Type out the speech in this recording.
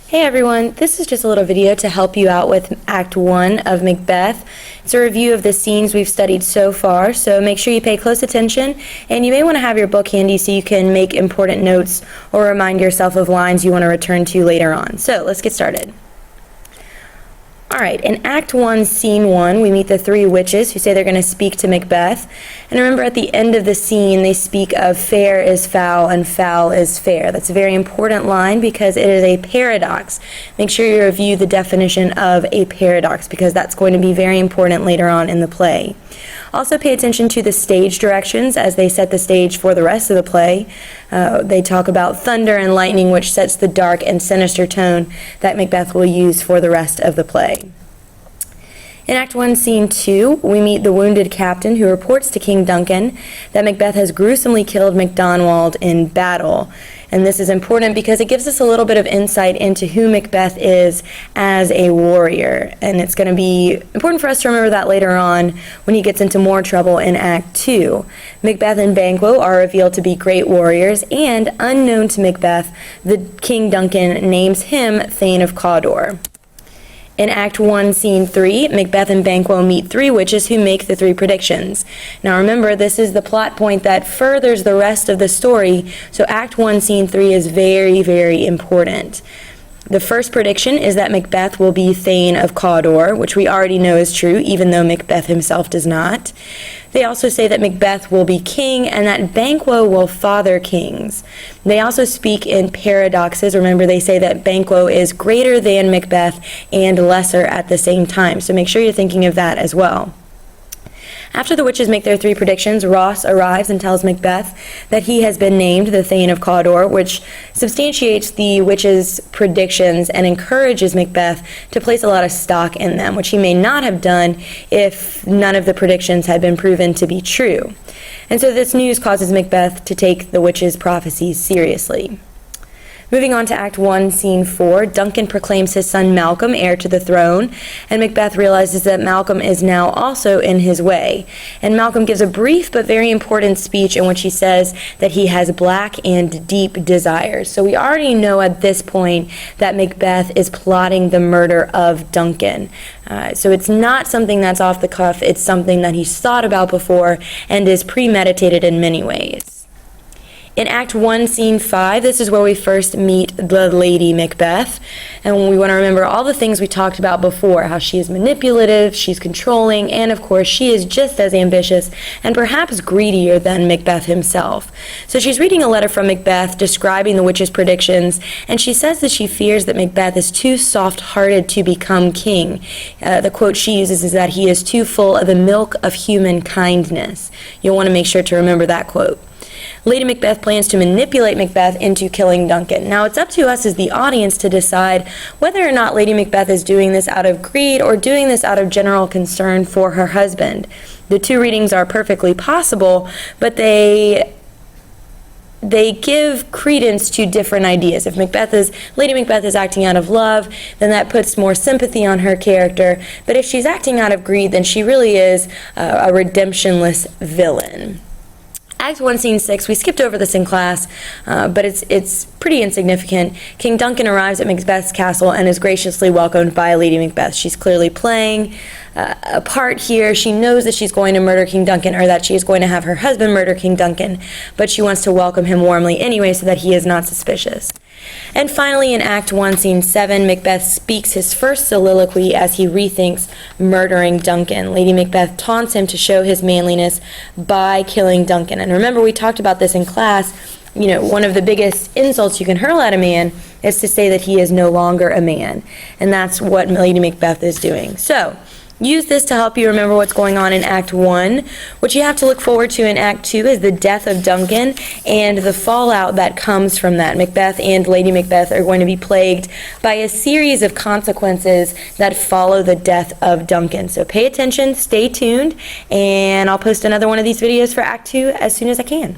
Hey everyone, this is just a little video to help you out with Act 1 of Macbeth. It's a review of the scenes we've studied so far, so make sure you pay close attention, and you may want to have your book handy so you can make important notes or remind yourself of lines you want to return to later on. So let's get started. Alright, in Act 1, Scene 1, we meet the three witches who say they're going to speak to Macbeth. And remember, at the end of the scene, they speak of fair is foul and foul is fair. That's a very important line because it is a paradox. Make sure you review the definition of a paradox because that's going to be very important later on in the play. Also pay attention to the stage directions as they set the stage for the rest of the play. They talk about thunder and lightning, which sets the dark and sinister tone that Macbeth will use for the rest of the play. In Act 1, Scene 2, we meet the wounded captain who reports to King Duncan that Macbeth has gruesomely killed Macdonald in battle. And this is important because it gives us a little bit of insight into who Macbeth is as a warrior. And it's going to be important for us to remember that later on when he gets into more trouble in Act 2. Macbeth and Banquo are revealed to be great warriors, and unknown to Macbeth, the King Duncan names him Thane of Cawdor. In Act 1, Scene 3, Macbeth and Banquo meet three witches who make the three predictions. Now remember, this is the plot point that furthers the rest of the story, so Act 1, Scene 3 is very, very important. The first prediction is that Macbeth will be Thane of Cawdor, which we already know is true, even though Macbeth himself does not. They also say that Macbeth will be king and that Banquo will father kings. They also speak in paradoxes. Remember, they say that Banquo is greater than Macbeth and lesser at the same time, so make sure you're thinking of that as well. After the witches make their three predictions, Ross arrives and tells Macbeth that he has been named the Thane of Cawdor, which substantiates the witches' predictions and encourages Macbeth to place a lot of stock in them, which he may not have done if none of the predictions had been proven to be true. And so this news causes Macbeth to take the witches' prophecies seriously. Moving on to Act 1, Scene 4, Duncan proclaims his son Malcolm heir to the throne, and Macbeth realizes that Malcolm is now also in his way. And Malcolm gives a brief but very important speech in which he says that he has black and deep desires. So we already know at this point that Macbeth is plotting the murder of Duncan. So it's not something that's off the cuff, it's something that he's thought about before and is premeditated in many ways. In Act 1, Scene 5, this is where we first meet the Lady Macbeth, and we want to remember all the things we talked about before, how she is manipulative, she's controlling, and of course she is just as ambitious and perhaps greedier than Macbeth himself. So she's reading a letter from Macbeth describing the witch's predictions, and she says that she fears that Macbeth is too soft-hearted to become king. The quote she uses is that he is too full of the milk of human kindness. You'll want to make sure to remember that quote. Lady Macbeth plans to manipulate Macbeth into killing Duncan. Now, it's up to us as the audience to decide whether or not Lady Macbeth is doing this out of greed or doing this out of general concern for her husband. The two readings are perfectly possible, but they give credence to different ideas. If Lady Macbeth is acting out of love, then that puts more sympathy on her character. But if she's acting out of greed, then she really is a redemptionless villain. Act 1, Scene 6, we skipped over this in class, but it's pretty insignificant. King Duncan arrives at Macbeth's castle and is graciously welcomed by Lady Macbeth. She's clearly playing a part here. She knows that she's going to murder King Duncan, or that she is going to have her husband murder King Duncan, but she wants to welcome him warmly anyway so that he is not suspicious. And finally, in Act 1, Scene 7, Macbeth speaks his first soliloquy as he rethinks murdering Duncan. Lady Macbeth taunts him to show his manliness by killing Duncan. And remember, we talked about this in class. You know, one of the biggest insults you can hurl at a man is to say that he is no longer a man. And that's what Lady Macbeth is doing. So, use this to help you remember what's going on in Act 1. What you have to look forward to in Act 2 is the death of Duncan and the fallout that comes from that. Macbeth and Lady Macbeth are going to be plagued by a series of consequences that follow the death of Duncan. So pay attention, stay tuned, and I'll post another one of these videos for Act 2 as soon as I can.